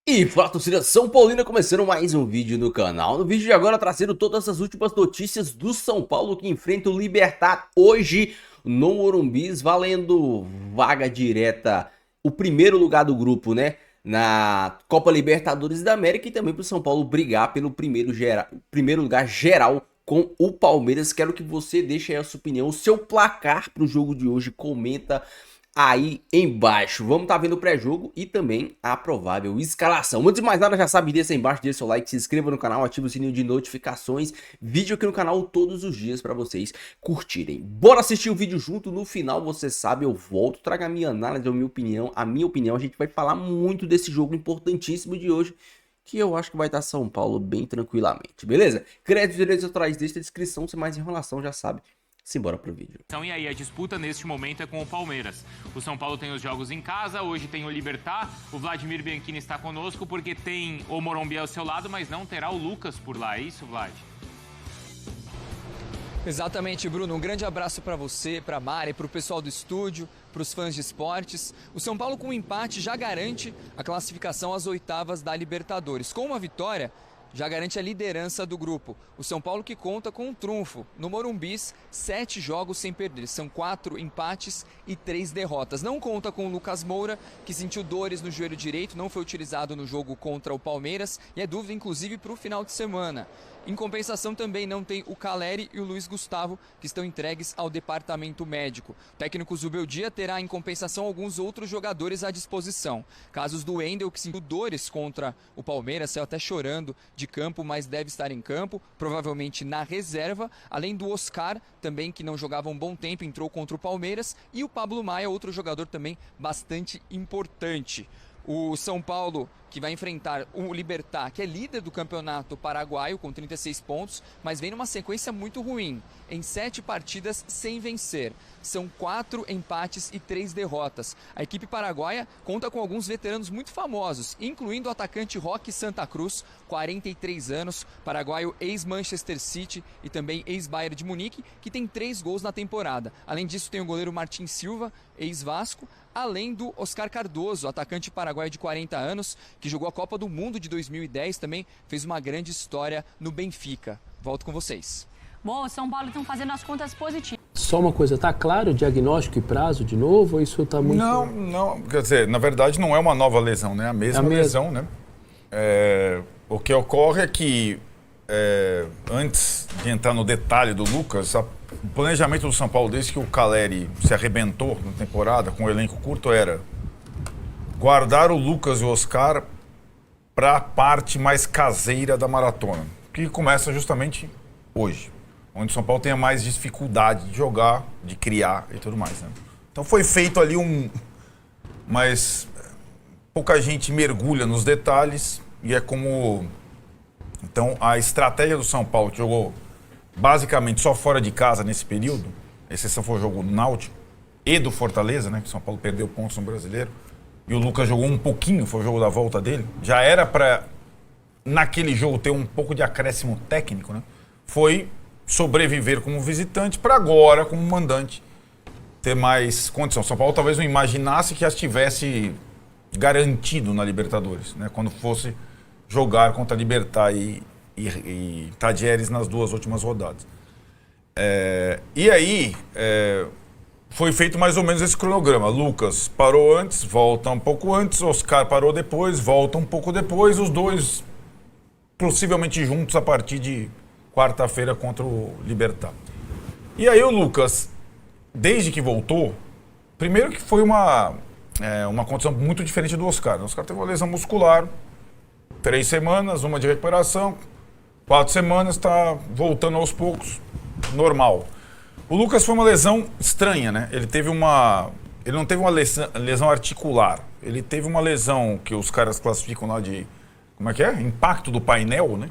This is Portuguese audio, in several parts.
E fala, torcida São Paulina, começando mais um vídeo no canal. No vídeo de agora, trazendo todas as últimas notícias do São Paulo que enfrenta o Libertad hoje no Morumbi, valendo vaga direta, o primeiro lugar do grupo, né? Na Copa Libertadores da América e também para o São Paulo brigar pelo primeiro lugar geral com o Palmeiras. Quero que você deixe aí a sua opinião, o seu placar para o jogo de hoje, comenta aí embaixo. Vamos estar vendo o pré-jogo e também a provável escalação. Antes de mais nada, já sabe, deixa aí embaixo, deixa seu like, se inscreva no canal, ative o sininho de notificações. Vídeo aqui no canal todos os dias para vocês curtirem. Bora assistir o vídeo junto. No final, você sabe, eu volto, trago a minha análise, a minha opinião. A gente vai falar muito desse jogo importantíssimo de hoje, que eu acho que vai estar São Paulo bem tranquilamente, beleza? Créditos e direitos autorais deixa na descrição, sem mais enrolação, já sabe. Simbora pro vídeo. Então, e aí, a disputa neste momento é com o Palmeiras. O São Paulo tem os jogos em casa, hoje tem o Libertad, o Vladimir Bianchini está conosco porque tem o Morumbi ao seu lado, mas não terá o Lucas por lá, é isso, Vlad? Exatamente, Bruno. Um grande abraço para você, para a Mari, para o pessoal do estúdio, para os fãs de esportes. O São Paulo, com um empate, já garante a classificação às oitavas da Libertadores. Com uma vitória, já garante a liderança do grupo. O São Paulo que conta com um trunfo. No Morumbis, 7 jogos sem perder. São 4 empates e 3 derrotas. Não conta com o Lucas Moura, que sentiu dores no joelho direito, não foi utilizado no jogo contra o Palmeiras e é dúvida, inclusive, para o final de semana. Em compensação, também não tem o Caleri e o Luiz Gustavo, que estão entregues ao departamento médico. O técnico Zubeldia terá, em compensação, alguns outros jogadores à disposição. Casos do Wendel, que sentiu dores contra o Palmeiras, saiu até chorando de campo, mas deve estar em campo, provavelmente na reserva. Além do Oscar, também, que não jogava um bom tempo, entrou contra o Palmeiras. E o Pablo Maia, outro jogador também bastante importante. O São Paulo, que vai enfrentar o Libertad, que é líder do campeonato paraguaio, com 36 pontos, mas vem numa sequência muito ruim, em 7 partidas sem vencer. São 4 empates e 3 derrotas. A equipe paraguaia conta com alguns veteranos muito famosos, incluindo o atacante Roque Santa Cruz, 43 anos, paraguaio ex-Manchester City e também ex-Bayern de Munique, que tem 3 gols na temporada. Além disso, tem o goleiro Martin Silva, ex-Vasco, além do Oscar Cardoso, atacante paraguaio de 40 anos, que jogou a Copa do Mundo de 2010, também fez uma grande história no Benfica. Volto com vocês. Bom, o São Paulo estão fazendo as contas positivas. Só uma coisa, tá claro o diagnóstico e prazo de novo? Ou isso tá muito... Não, quer dizer, na verdade não é uma nova lesão, né? A mesma lesão, né? O que ocorre é que, antes de entrar no detalhe do Lucas, o planejamento do São Paulo, desde que o Caleri se arrebentou na temporada, com o elenco curto, era guardar o Lucas e o Oscar para a parte mais caseira da maratona, que começa justamente hoje, onde o São Paulo tem mais dificuldade de jogar, de criar e tudo mais, né? Então foi feito ali mas pouca gente mergulha nos detalhes e é como... Então a estratégia do São Paulo, que jogou basicamente só fora de casa nesse período, exceção foi o jogo do Náutico e do Fortaleza, né, que o São Paulo perdeu pontos no Brasileiro, e o Lucas jogou um pouquinho, foi o jogo da volta dele, já era para naquele jogo ter um pouco de acréscimo técnico, né? Foi sobreviver como visitante para agora, como mandante, ter mais condição. São Paulo talvez não imaginasse que já estivesse garantido na Libertadores, né? Quando fosse jogar contra Libertad e Tadieres nas 2 últimas rodadas. E aí, foi feito mais ou menos esse cronograma. Lucas parou antes, volta um pouco antes, Oscar parou depois, volta um pouco depois, os dois possivelmente juntos a partir de quarta-feira contra o Libertad. E aí o Lucas, desde que voltou, primeiro que foi uma condição muito diferente do Oscar. O Oscar teve uma lesão muscular, 3 semanas, uma de recuperação, 4 semanas, está voltando aos poucos, normal. O Lucas foi uma lesão estranha, né? Ele não teve uma lesão articular, ele teve uma lesão que os caras classificam lá de, como é que é? Impacto do painel, né?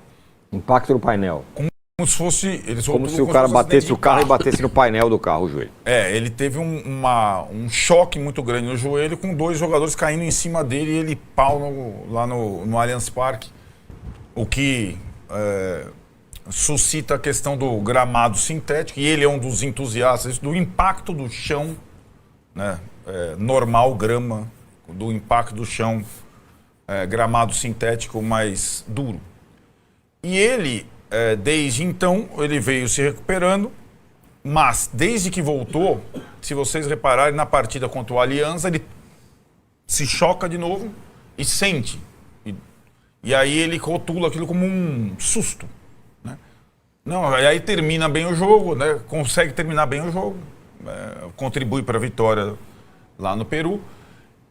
Impacto no painel. Como se fosse... Como se o cara batesse o carro e batesse no painel do carro, o joelho. Ele teve um choque muito grande no joelho, com 2 jogadores caindo em cima dele e ele pau lá no Allianz Parque. O que suscita a questão do gramado sintético, e ele é um dos entusiastas do impacto do chão, né? Normal, grama, do impacto do chão gramado sintético mais duro. E ele, desde então, ele veio se recuperando, mas desde que voltou, se vocês repararem, na partida contra o Alianza, ele se choca de novo e sente. E aí ele rotula aquilo como um susto. Né? Não, aí termina bem o jogo, né? Consegue terminar bem o jogo, contribui para a vitória lá no Peru.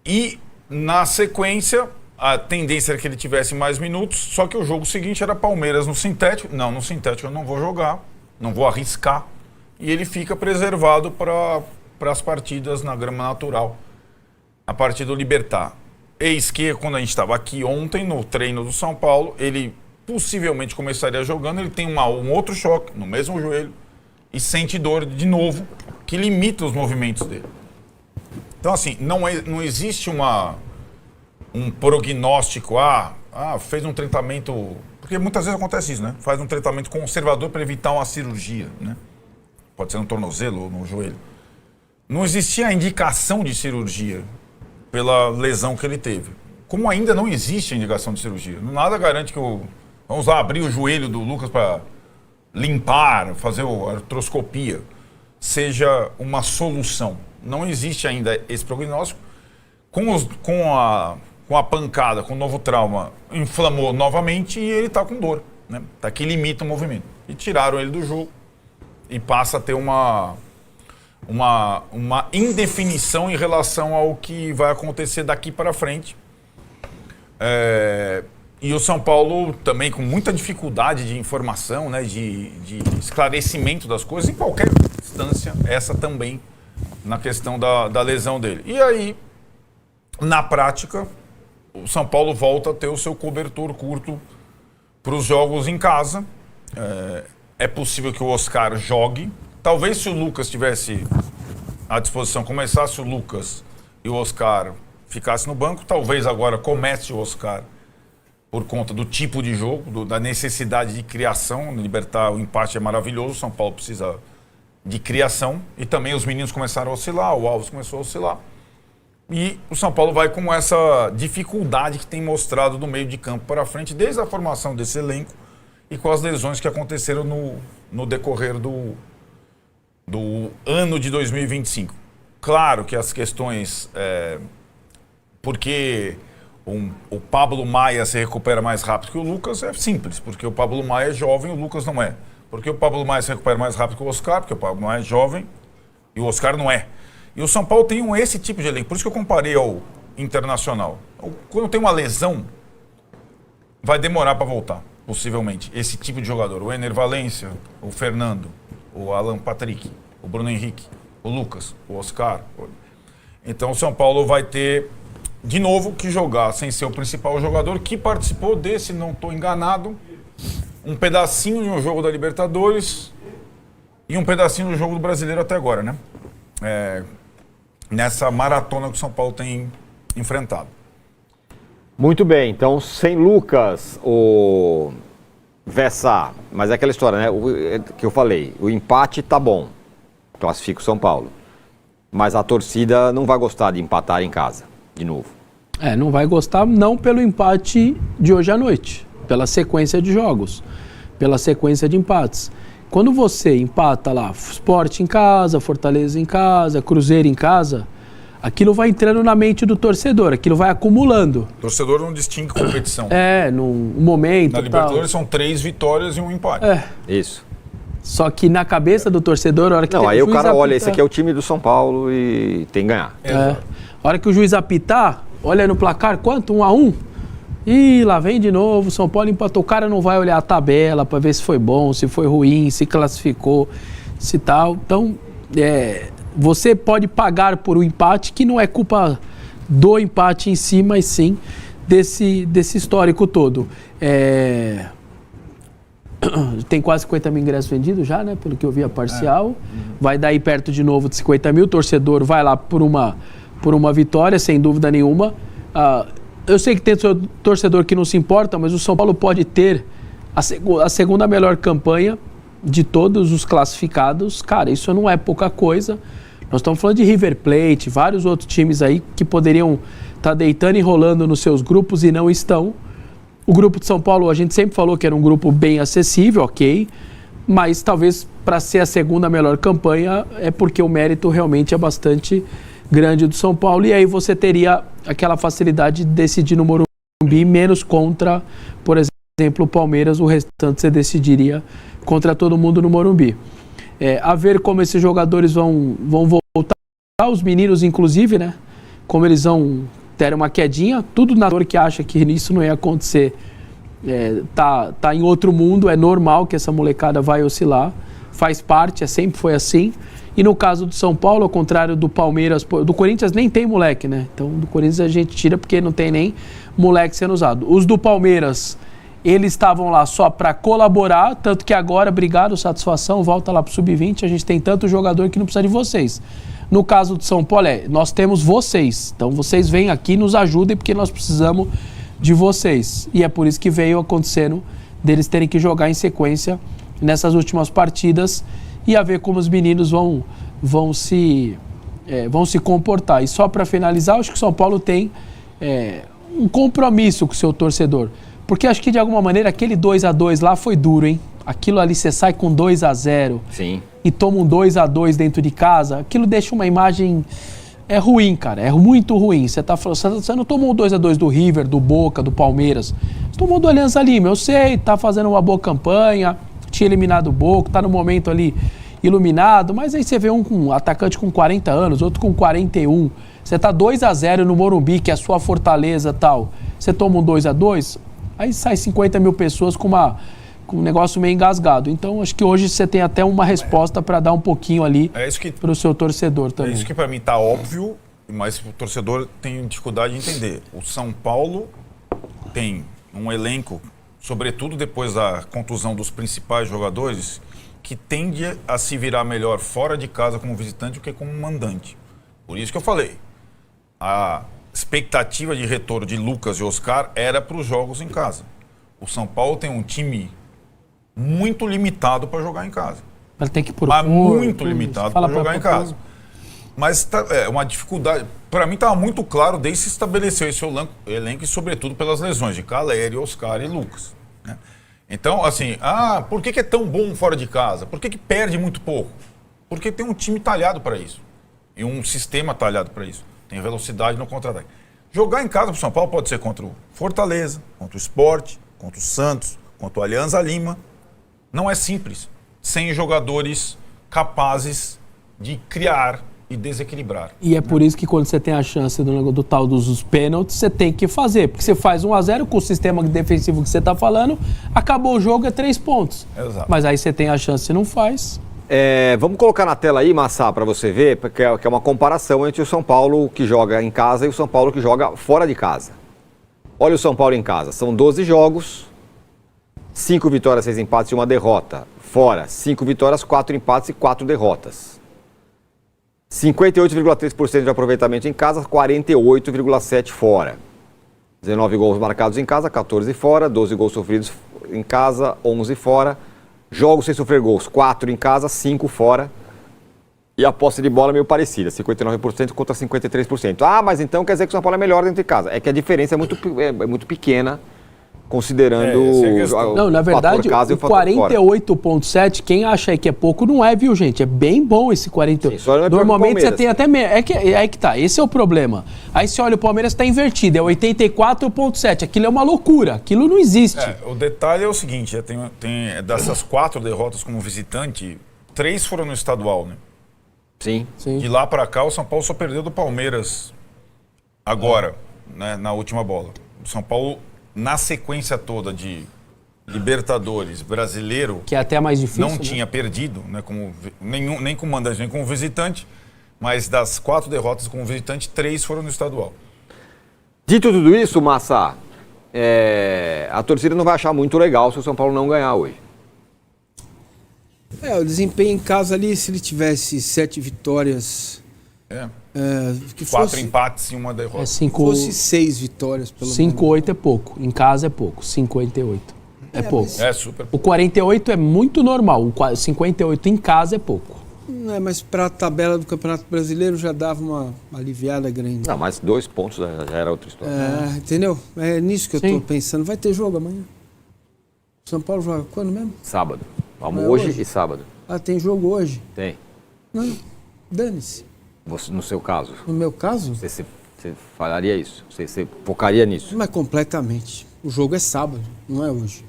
E, na sequência, a tendência era que ele tivesse mais minutos, só que o jogo seguinte era Palmeiras no sintético. Não, no sintético eu não vou jogar, não vou arriscar. E ele fica preservado para as partidas na grama natural, a partir do Libertad. Eis que, quando a gente estava aqui ontem, no treino do São Paulo, ele possivelmente começaria jogando, ele tem um outro choque no mesmo joelho e sente dor de novo, que limita os movimentos dele. Então, assim, não existe um prognóstico, fez um tratamento... Porque muitas vezes acontece isso, né? Faz um tratamento conservador para evitar uma cirurgia, né? Pode ser no tornozelo ou no joelho. Não existia a indicação de cirurgia pela lesão que ele teve. Como ainda não existe a indicação de cirurgia, nada garante que vamos lá abrir o joelho do Lucas para limpar, fazer a artroscopia, seja uma solução. Não existe ainda esse prognóstico. Com a pancada, com o novo trauma, inflamou novamente e ele está com dor, né? Tá que limita o movimento. E tiraram ele do jogo e passa a ter uma indefinição em relação ao que vai acontecer daqui para frente. E o São Paulo também com muita dificuldade de informação, né, de esclarecimento das coisas, em qualquer instância, essa também, na questão da lesão dele. E aí, na prática, o São Paulo volta a ter o seu cobertor curto para os jogos em casa. É possível que o Oscar jogue. Talvez se o Lucas tivesse à disposição, começasse o Lucas e o Oscar ficasse no banco, talvez agora comece o Oscar por conta do tipo de jogo, da necessidade de criação. No Libertad o empate é maravilhoso, o São Paulo precisa de criação e também os meninos começaram a oscilar, o Alves começou a oscilar. E o São Paulo vai com essa dificuldade que tem mostrado do meio de campo para frente, desde a formação desse elenco e com as lesões que aconteceram no decorrer do ano de 2025. Claro que as questões... porque o Pablo Maia se recupera mais rápido que o Lucas é simples, porque o Pablo Maia é jovem e o Lucas não é. Porque o Pablo Maia se recupera mais rápido que o Oscar, porque o Pablo Maia é jovem e o Oscar não é. E o São Paulo tem esse tipo de elenco, por isso que eu comparei ao Internacional. Quando tem uma lesão, vai demorar para voltar, possivelmente. Esse tipo de jogador, o Ener Valencia, o Fernando, o Alan Patrick, o Bruno Henrique, o Lucas, o Oscar. Então o São Paulo vai ter, de novo, que jogar sem ser o principal jogador, que participou desse, não estou enganado, um pedacinho de um jogo da Libertadores e um pedacinho do jogo do Brasileiro até agora, né? Nessa maratona que o São Paulo tem enfrentado. Muito bem, então sem Lucas, o Vessá, mas é aquela história, né? Que eu falei, o empate tá bom, classifica o São Paulo, mas a torcida não vai gostar de empatar em casa, de novo. Não vai gostar não pelo empate de hoje à noite, pela sequência de jogos, pela sequência de empates. Quando você empata lá, Sport em casa, Fortaleza em casa, Cruzeiro em casa, aquilo vai entrando na mente do torcedor, aquilo vai acumulando. O torcedor não distingue competição. Num momento. Na Libertadores são 3 vitórias e um empate. Isso. Só que na cabeça do torcedor, a hora que não, aí o cara olha, apitar, esse aqui é o time do São Paulo e tem que ganhar. A hora que o juiz apitar, olha no placar, quanto? 1-1? Ih, lá vem de novo, São Paulo empatou. O cara não vai olhar a tabela para ver se foi bom, se foi ruim, se classificou, se tal. Então, você pode pagar por um empate que não é culpa do empate em si, mas sim desse histórico todo. Tem quase 50 mil ingressos vendidos já, né? Pelo que eu vi a parcial. Vai daí perto de novo de 50 mil. O torcedor vai lá por uma vitória, sem dúvida nenhuma. Eu sei que tem torcedor que não se importa, mas o São Paulo pode ter a segunda melhor campanha de todos os classificados. Cara, isso não é pouca coisa. Nós estamos falando de River Plate, vários outros times aí que poderiam tá deitando e rolando nos seus grupos e não estão. O grupo de São Paulo, a gente sempre falou que era um grupo bem acessível, ok, mas talvez para ser a segunda melhor campanha é porque o mérito realmente é bastante grande do São Paulo, e aí você teria aquela facilidade de decidir no Morumbi, menos contra, por exemplo, o Palmeiras, o restante você decidiria contra todo mundo no Morumbi. A ver como esses jogadores vão voltar, os meninos inclusive, né? Como eles vão ter uma quedinha, tudo nadador que acha que isso não ia acontecer tá em outro mundo, é normal que essa molecada vai oscilar, faz parte, sempre foi assim. E no caso do São Paulo, ao contrário do Palmeiras, do Corinthians nem tem moleque, né? Então do Corinthians a gente tira porque não tem nem moleque sendo usado. Os do Palmeiras, eles estavam lá só para colaborar, tanto que agora, obrigado, satisfação, volta lá pro Sub-20, a gente tem tanto jogador que não precisa de vocês. No caso do São Paulo, nós temos vocês, então vocês vêm aqui, nos ajudem, porque nós precisamos de vocês. E é por isso que veio acontecendo deles terem que jogar em sequência nessas últimas partidas e a ver como os meninos vão se comportar. E só para finalizar, acho que o São Paulo tem um compromisso com o seu torcedor. Porque acho que de alguma maneira aquele 2-2 lá foi duro, hein? Aquilo ali você sai com 2-0 Sim. E toma um 2-2 dentro de casa, aquilo deixa uma imagem ruim, cara, é muito ruim. Você não tomou um 2-2 do River, do Boca, do Palmeiras, você tomou do Alianza Lima, eu sei, tá fazendo uma boa campanha, tinha eliminado o Boca, tá no momento ali iluminado, mas aí você vê um atacante com 40 anos, outro com 41, você tá 2-0 no Morumbi, que é a sua fortaleza e tal, você toma um 2-2, aí sai 50 mil pessoas com um negócio meio engasgado. Então, acho que hoje você tem até uma resposta para dar um pouquinho ali para o seu torcedor também. É isso que para mim está óbvio, mas o torcedor tem dificuldade de entender. O São Paulo tem um elenco, sobretudo depois da contusão dos principais jogadores, que tende a se virar melhor fora de casa como visitante do que como mandante. Por isso que eu falei, a expectativa de retorno de Lucas e Oscar era para os jogos em casa. O São Paulo tem um time muito limitado para jogar em casa. Ele tem que muito limitado para jogar em casa. Mas é uma dificuldade. Para mim estava muito claro desde que se estabeleceu esse elenco e sobretudo pelas lesões de Caleri, Oscar e Lucas. Né? Então, assim, por que é tão bom fora de casa? Por que perde muito pouco? Porque tem um time talhado para isso. E um sistema talhado para isso. Tem velocidade no contra-ataque. Jogar em casa para o São Paulo pode ser contra o Fortaleza, contra o Sport, contra o Santos, contra o Alianza Lima. Não é simples, sem jogadores capazes de criar e desequilibrar. E é por isso que quando você tem a chance do tal dos pênaltis, você tem que fazer. Porque você faz 1-0 com o sistema defensivo que você está falando, acabou o jogo, é 3 pontos. Exato. Mas aí você tem a chance e não faz. Vamos colocar na tela aí, Massá, para você ver, porque é uma comparação entre o São Paulo que joga em casa e o São Paulo que joga fora de casa. Olha o São Paulo em casa, são 12 jogos, 5 vitórias, 6 empates e 1 derrota. Fora, 5 vitórias, 4 empates e 4 derrotas. 58,3% de aproveitamento em casa, 48,7% fora. 19 gols marcados em casa, 14 fora, 12 gols sofridos em casa, 11 fora. Jogos sem sofrer gols, 4 em casa, 5 fora. E a posse de bola meio parecida, 59% contra 53%. Mas então quer dizer que o São Paulo é melhor dentro de casa. É que a diferença é muito pequena, considerando Não, na verdade, o 48,7, quem acha aí que é pouco, não é, viu, gente? É bem bom esse 48. Sim, não é normalmente você tem até menos. É que tá, esse é o problema. Aí você olha, o Palmeiras está invertido, é 84,7. Aquilo é uma loucura, aquilo não existe. O detalhe é o seguinte, tem dessas 4 derrotas como visitante, 3 foram no estadual, né? Sim. De lá para cá, o São Paulo só perdeu do Palmeiras agora, né, na última bola. O São Paulo, na sequência toda de Libertadores, Brasileiro, que é até mais difícil, não tinha perdido, né, nem como mandante, nem como visitante, mas das 4 derrotas como visitante, 3 foram no estadual. Dito tudo isso, Massa, a torcida não vai achar muito legal se o São Paulo não ganhar hoje. O desempenho em casa ali, se ele tivesse 7 vitórias... que 4 empates e 1 derrota. Fosse 6 vitórias, pelo menos. 5,8 é pouco. Em casa é pouco. 58 é pouco. É super pouco. O 48 é muito normal. O 58 em casa é pouco. Não, mas para a tabela do Campeonato Brasileiro já dava uma aliviada grande. Não, mas 2 pontos já era outra história. Entendeu? É nisso que eu Sim. tô pensando. Vai ter jogo amanhã? São Paulo joga quando mesmo? Sábado. Vamos É hoje hoje? e sábado. Ah, tem jogo hoje? Tem. Não, dane-se. Você, no seu caso, No meu caso, você falaria isso? Você focaria nisso? mas completamente. O jogo é sábado, não é hoje.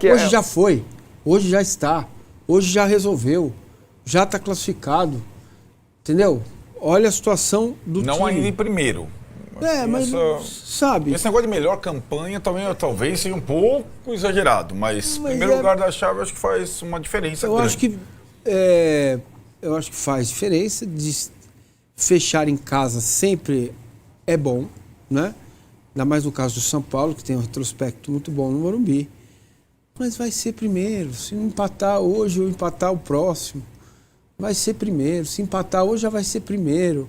Que Hoje já foi, hoje já está, hoje já resolveu, já está classificado, entendeu? Olha a situação do Não time. ainda em primeiro. Mas sabe, Esse negócio de melhor campanha talvez seja um pouco exagerado, mas primeiro lugar da chave acho que faz uma diferença eu grande. acho que faz diferença. Fechar em casa sempre é bom, né? Ainda mais no caso do São Paulo, que tem um retrospecto muito bom no Morumbi. Mas vai ser primeiro. Se não empatar hoje ou empatar o próximo, vai ser primeiro. Se empatar hoje, já vai ser primeiro.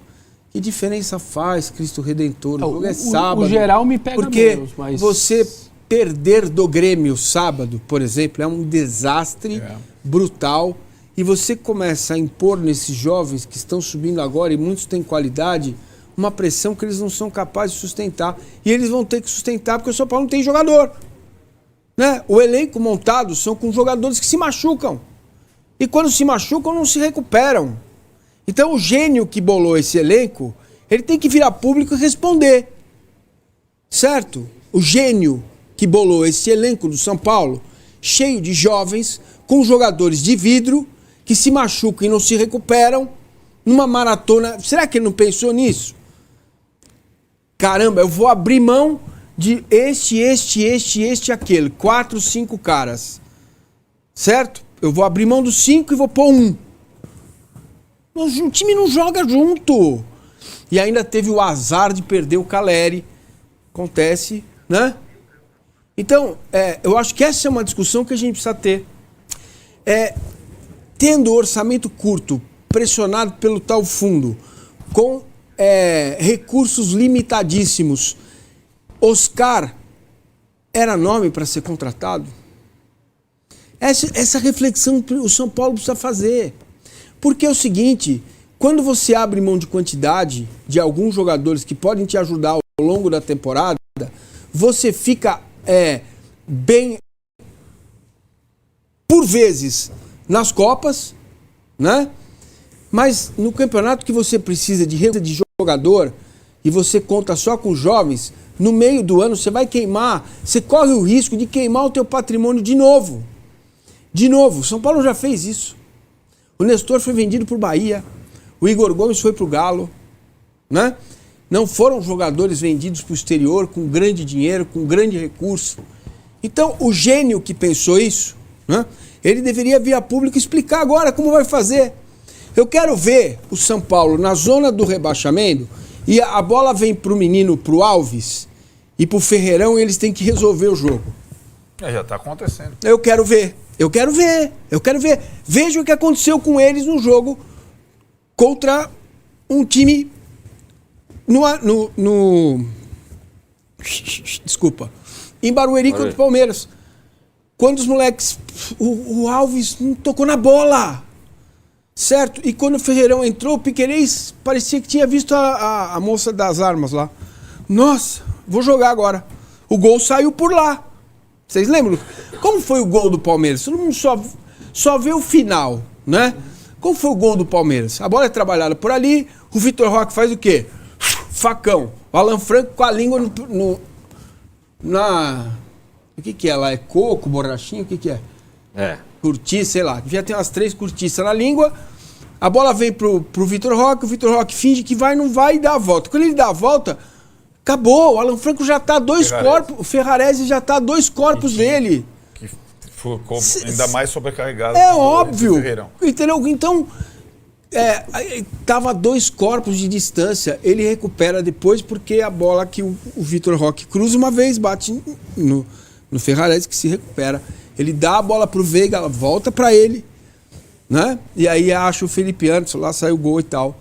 Que diferença faz, Cristo Redentor? O jogo é sábado. O geral me pega porque menos, mas... você perder do Grêmio sábado, por exemplo, é um desastre brutal. E você começa a impor nesses jovens que estão subindo agora, e muitos têm qualidade, uma pressão que eles não são capazes de sustentar. E eles vão ter que sustentar porque o São Paulo não tem jogador. Né? O elenco montado são com jogadores que se machucam. E quando se machucam, não se recuperam. Então o gênio que bolou esse elenco, ele tem que virar público e responder. Certo? O gênio que bolou esse elenco do São Paulo, cheio de jovens, com jogadores de vidro, que se machucam e não se recuperam, numa maratona. Será que ele não pensou nisso? Caramba, eu vou abrir mão de aquele. 4, 5 caras. Certo? Eu vou abrir mão dos 5 e vou pôr 1. O time não joga junto. E ainda teve o azar de perder o Caleri. Acontece, né? Então, eu acho que essa é uma discussão que a gente precisa ter. Tendo orçamento curto, pressionado pelo tal fundo, com recursos limitadíssimos, Oscar era nome para ser contratado? Essa reflexão o São Paulo precisa fazer. Porque é o seguinte, quando você abre mão de quantidade de alguns jogadores que podem te ajudar ao longo da temporada, você fica bem, por vezes, nas Copas, né? Mas no campeonato que você precisa de jogador e você conta só com jovens, no meio do ano você vai queimar, você corre o risco de queimar o teu patrimônio de novo. De novo, São Paulo já fez isso. O Nestor foi vendido para o Bahia, o Igor Gomes foi para o Galo, né? Não foram jogadores vendidos para o exterior com grande dinheiro, com grande recurso. Então, o gênio que pensou isso, né? Ele deveria vir a público explicar agora como vai fazer. Eu quero ver o São Paulo na zona do rebaixamento e a bola vem pro menino, pro Alves e pro Ferreirão e eles têm que resolver o jogo. Já está acontecendo. Eu quero ver. Veja o que aconteceu com eles no jogo contra um time desculpa, em Barueri contra o Palmeiras. Quando os moleques, o Alves não tocou na bola, certo? E quando o Ferreirão entrou, o Piquerez parecia que tinha visto a moça das armas lá. Nossa, vou jogar agora. O gol saiu por lá. Vocês lembram? Como foi o gol do Palmeiras? Todo mundo só vê o final, né? Como foi o gol do Palmeiras? A bola é trabalhada por ali, o Vitor Roque faz o quê? Facão. O Alan Franco com a língua o que é lá? É coco, borrachinho? O que é? Cortiça, sei lá. Devia ter umas 3 cortiças na língua. A bola vem pro Vitor Roque, o Vitor Roque finge que vai, não vai e dá a volta. Quando ele dá a volta, acabou. O Alan Franco já tá a 2 corpos. O Ferrarese já tá a 2 corpos dele. Que ficou ainda mais sobrecarregado. É óbvio. Entendeu? Então, tava a 2 corpos de distância. Ele recupera depois porque a bola que o Vitor Roque cruza uma vez, bate no Ferrarese que se recupera. Ele dá a bola pro Veiga, ela volta para ele, né? E aí acha o Felipe Anderson, lá sai o gol e tal.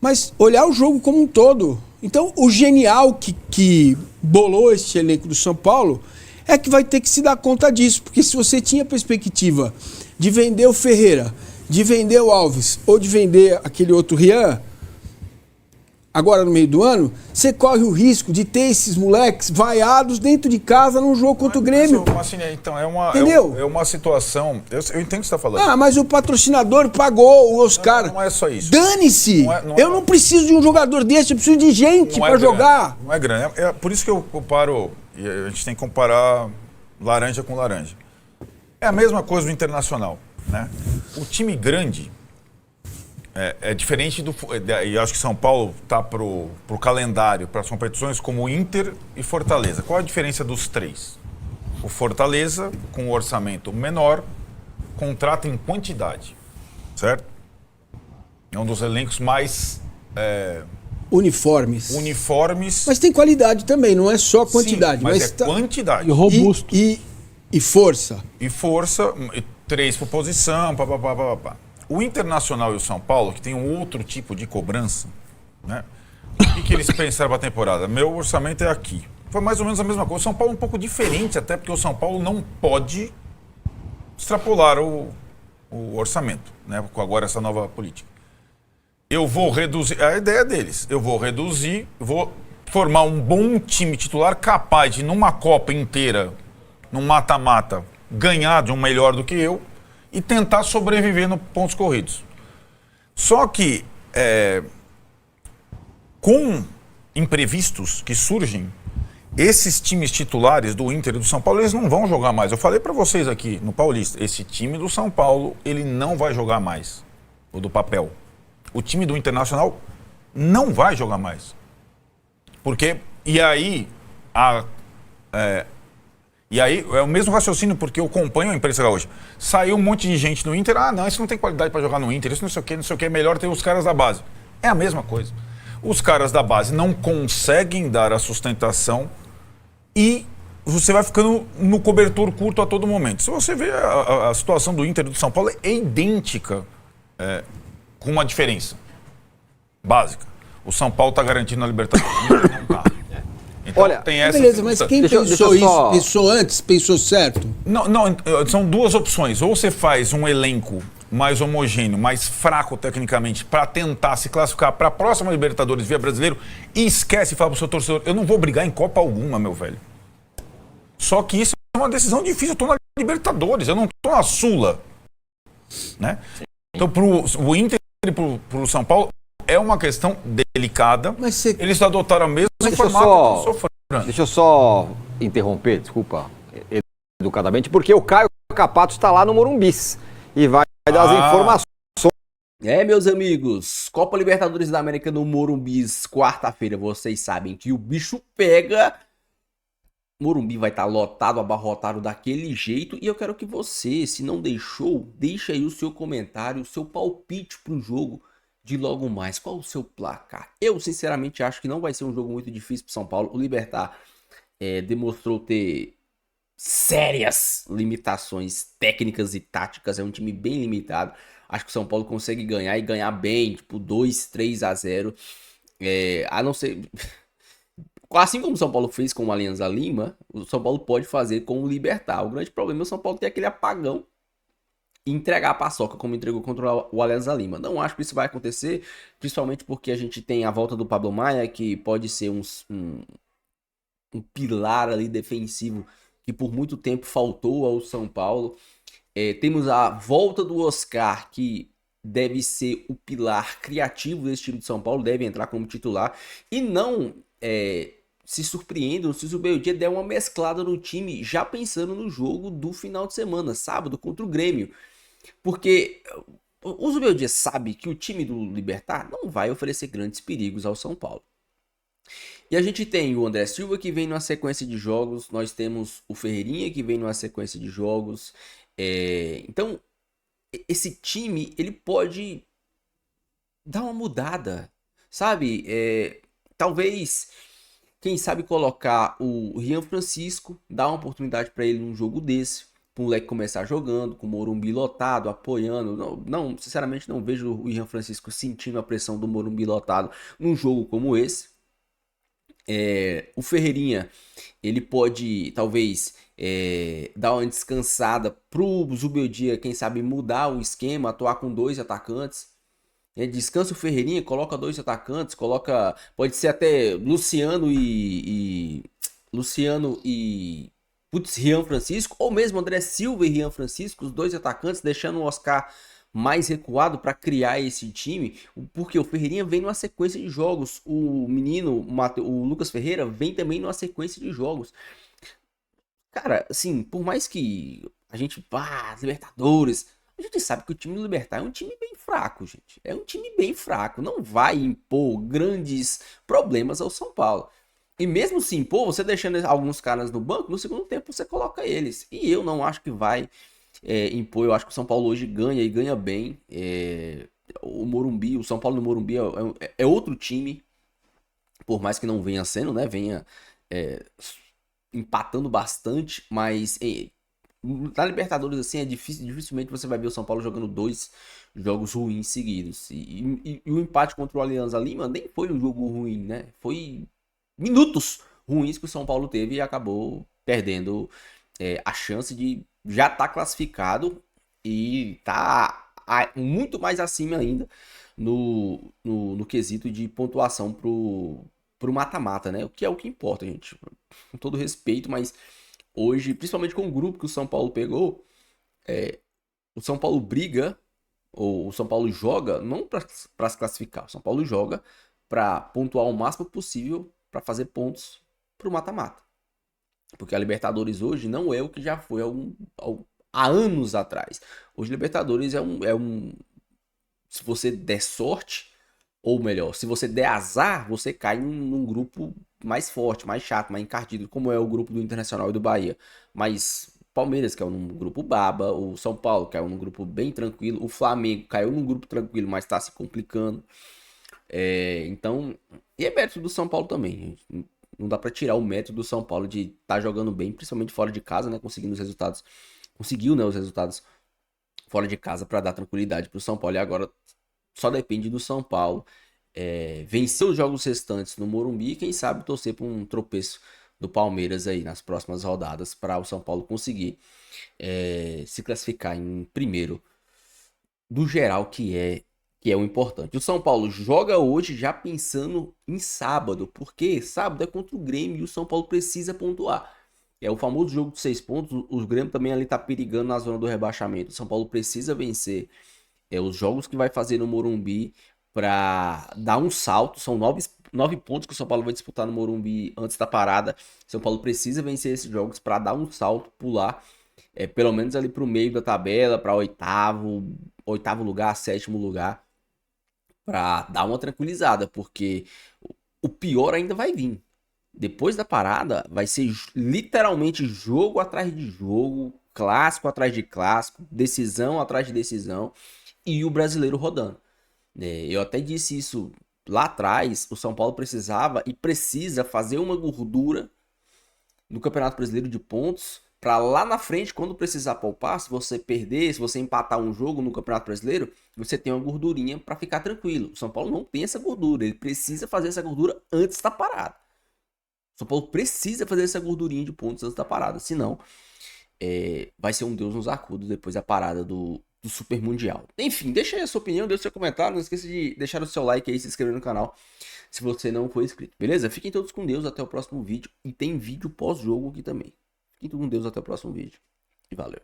Mas olhar o jogo como um todo. Então, o genial que bolou esse elenco do São Paulo é que vai ter que se dar conta disso. Porque se você tinha perspectiva de vender o Ferreira, de vender o Alves ou de vender aquele outro Rian, agora no meio do ano, você corre o risco de ter esses moleques vaiados dentro de casa num jogo contra o Grêmio. Então, Entendeu? é uma situação... Eu entendo o que você está falando. Ah, mas o patrocinador pagou os caras. Não é só isso. Dane-se! Eu não preciso de um jogador desse, eu preciso de gente para jogar. Não é grana. É por isso que eu comparo, e a gente tem que comparar laranja com laranja. É a mesma coisa do Internacional, né? O time grande é diferente do... E acho que São Paulo está pro calendário, para as competições como Inter e Fortaleza. Qual a diferença dos três? O Fortaleza, com um orçamento menor, contrata em quantidade, certo? É um dos elencos mais... Uniformes. uniformes. Mas tem qualidade também, não é só quantidade. Sim, mas é tá- quantidade. E robusto. E força. E força, e 3 por posição, papapá. O Internacional e o São Paulo, que tem um outro tipo de cobrança, né? O que eles pensaram para a temporada? Meu orçamento é aqui. Foi mais ou menos a mesma coisa. O São Paulo é um pouco diferente, até porque o São Paulo não pode extrapolar o orçamento, né? Com agora essa nova política. Eu vou reduzir, a ideia deles, eu vou reduzir, vou formar um bom time titular capaz de, numa Copa inteira, num mata-mata, ganhar de um melhor do que eu e tentar sobreviver no pontos corridos. Só que, com imprevistos que surgem, esses times titulares do Inter e do São Paulo, eles não vão jogar mais. Eu falei para vocês aqui no Paulista, esse time do São Paulo, ele não vai jogar mais, o do papel. O time do Internacional não vai jogar mais. Porque, e aí é o mesmo raciocínio, porque eu acompanho a imprensa gaúcha. Saiu um monte de gente no Inter, não, isso não tem qualidade para jogar no Inter, isso não sei o que, é melhor ter os caras da base. É a mesma coisa. Os caras da base não conseguem dar a sustentação e você vai ficando no cobertor curto a todo momento. Se você vê a situação do Inter e do São Paulo, é idêntica, com uma diferença básica. O São Paulo está garantindo a Libertadores, o Inter não está. Então, Olha, tem essa beleza, mas quem Deixa pensou eu só- isso? Pensou antes? Pensou certo? Não, são duas opções. Ou você faz um elenco mais homogêneo, mais fraco tecnicamente, para tentar se classificar para a próxima Libertadores via brasileiro e esquece e fala pro seu torcedor, eu não vou brigar em Copa alguma, meu velho. Só que isso é uma decisão difícil. Eu tô na Libertadores, eu não tô na Sula. Né? Então, pro Inter e pro São Paulo, é uma questão delicada. Mas você- Eles adotaram o mesmo Deixa eu formato só- que eu sou fã. Deixa eu só interromper, desculpa, educadamente, porque o Caio Capato está lá no Morumbis e vai dar as informações. Meus amigos, Copa Libertadores da América no Morumbis, quarta-feira, vocês sabem que o bicho pega. Morumbi vai estar lotado, abarrotado daquele jeito. E eu quero que você, se não deixou, deixe aí o seu comentário, o seu palpite pro jogo de logo mais. Qual o seu placar? Eu, sinceramente, acho que não vai ser um jogo muito difícil pro São Paulo. O Libertad demonstrou ter sérias limitações técnicas e táticas. É um time bem limitado. Acho que o São Paulo consegue ganhar e ganhar bem, tipo 2-3-0. A não ser... Assim como o São Paulo fez com o Alianza Lima, o São Paulo pode fazer com o Libertad. O grande problema é o São Paulo ter aquele apagão e entregar a paçoca como entregou contra o Alianza Lima. Não acho que isso vai acontecer, principalmente porque a gente tem a volta do Pablo Maia, que pode ser um pilar ali defensivo que por muito tempo faltou ao São Paulo. Temos a volta do Oscar, que deve ser o pilar criativo desse time de São Paulo, deve entrar como titular. E não se surpreendam se o Zubeldia der uma mesclada no time, já pensando no jogo do final de semana, sábado, contra o Grêmio. Porque o Zubeldia sabe que o time do Libertad não vai oferecer grandes perigos ao São Paulo. E a gente tem o André Silva, que vem numa sequência de jogos. Nós temos o Ferreirinha, que vem numa sequência de jogos. Então, esse time, ele pode dar uma mudada, sabe? Talvez, quem sabe colocar o Rian Francisco, dar uma oportunidade para ele num jogo desse. Para o moleque começar jogando, com o Morumbi lotado, apoiando. Não, sinceramente, não vejo o Rian Francisco sentindo a pressão do Morumbi lotado num jogo como esse. O Ferreirinha, ele pode, talvez, dar uma descansada pro Zubeldia, quem sabe mudar o esquema, atuar com 2 atacantes. Descansa o Ferreirinha, coloca 2 atacantes, pode ser até Luciano e Rian Francisco, ou mesmo André Silva e Rian Francisco, os 2 atacantes, deixando o Oscar mais recuado para criar esse time, porque o Ferreirinha vem numa sequência de jogos, o menino, o Lucas Ferreira, vem também numa sequência de jogos. Cara, assim, por mais que a gente vá, Libertadores, a gente sabe que o time do Libertar é um time bem fraco, gente. É um time bem fraco, não vai impor grandes problemas ao São Paulo. E mesmo se impor, você deixando alguns caras no banco, no segundo tempo você coloca eles. E eu não acho que vai impor. Eu acho que o São Paulo hoje ganha e ganha bem. O Morumbi, o São Paulo no Morumbi é outro time, por mais que não venha sendo, né? Venha empatando bastante, mas na Libertadores assim dificilmente você vai ver o São Paulo jogando 2 jogos ruins seguidos. E o empate contra o Alianza Lima nem foi um jogo ruim, né? Foi minutos ruins que o São Paulo teve e acabou perdendo a chance de já estar classificado e tá muito mais acima ainda no quesito de pontuação pro mata-mata, né? O que é o que importa, gente. Com todo respeito, mas hoje, principalmente com o grupo que o São Paulo pegou, o São Paulo briga, ou o São Paulo joga, não para se classificar, o São Paulo joga para pontuar o máximo possível para fazer pontos pro mata-mata. Porque a Libertadores hoje não é o que já foi há anos atrás. Hoje a Libertadores é um... Se você der sorte, ou melhor, se você der azar, você cai num grupo mais forte, mais chato, mais encardido, como é o grupo do Internacional e do Bahia. Mas Palmeiras caiu num grupo baba, o São Paulo caiu num grupo bem tranquilo, o Flamengo caiu num grupo tranquilo, mas está se complicando. Então, e é mérito do São Paulo também. Não dá pra tirar o mérito do São Paulo de estar jogando bem, principalmente fora de casa, né? Conseguiu, né, os resultados fora de casa para dar tranquilidade pro São Paulo. E agora só depende do São Paulo vencer os jogos restantes no Morumbi e quem sabe torcer por um tropeço do Palmeiras aí nas próximas rodadas para o São Paulo conseguir se classificar em primeiro do geral, que é o importante. O São Paulo joga hoje já pensando em sábado, porque sábado é contra o Grêmio e o São Paulo precisa pontuar. É o famoso jogo de 6 pontos, o Grêmio também ali tá perigando na zona do rebaixamento. O São Paulo precisa vencer os jogos que vai fazer no Morumbi para dar um salto. São 9 pontos que o São Paulo vai disputar no Morumbi antes da parada. O São Paulo precisa vencer esses jogos para dar um salto, pular pelo menos ali para o meio da tabela, para oitavo lugar, 7º lugar, para dar uma tranquilizada, porque o pior ainda vai vir. Depois da parada, vai ser literalmente jogo atrás de jogo, clássico atrás de clássico, decisão atrás de decisão, e o brasileiro rodando. Eu até disse isso lá atrás, o São Paulo precisava e precisa fazer uma gordura no Campeonato Brasileiro de pontos, para lá na frente, quando precisar poupar, se você perder, se você empatar um jogo no Campeonato Brasileiro, você tem uma gordurinha para ficar tranquilo. O São Paulo não tem essa gordura, ele precisa fazer essa gordura antes da parada. O São Paulo precisa fazer essa gordurinha de pontos antes da parada, senão vai ser um Deus nos acuda depois da parada do Super Mundial. Enfim, deixa aí a sua opinião, deixa seu comentário, não esqueça de deixar o seu like aí e se inscrever no canal se você não for inscrito, beleza? Fiquem todos com Deus, até o próximo vídeo, e tem vídeo pós-jogo aqui também. Fiquem todos com Deus, até o próximo vídeo, e valeu!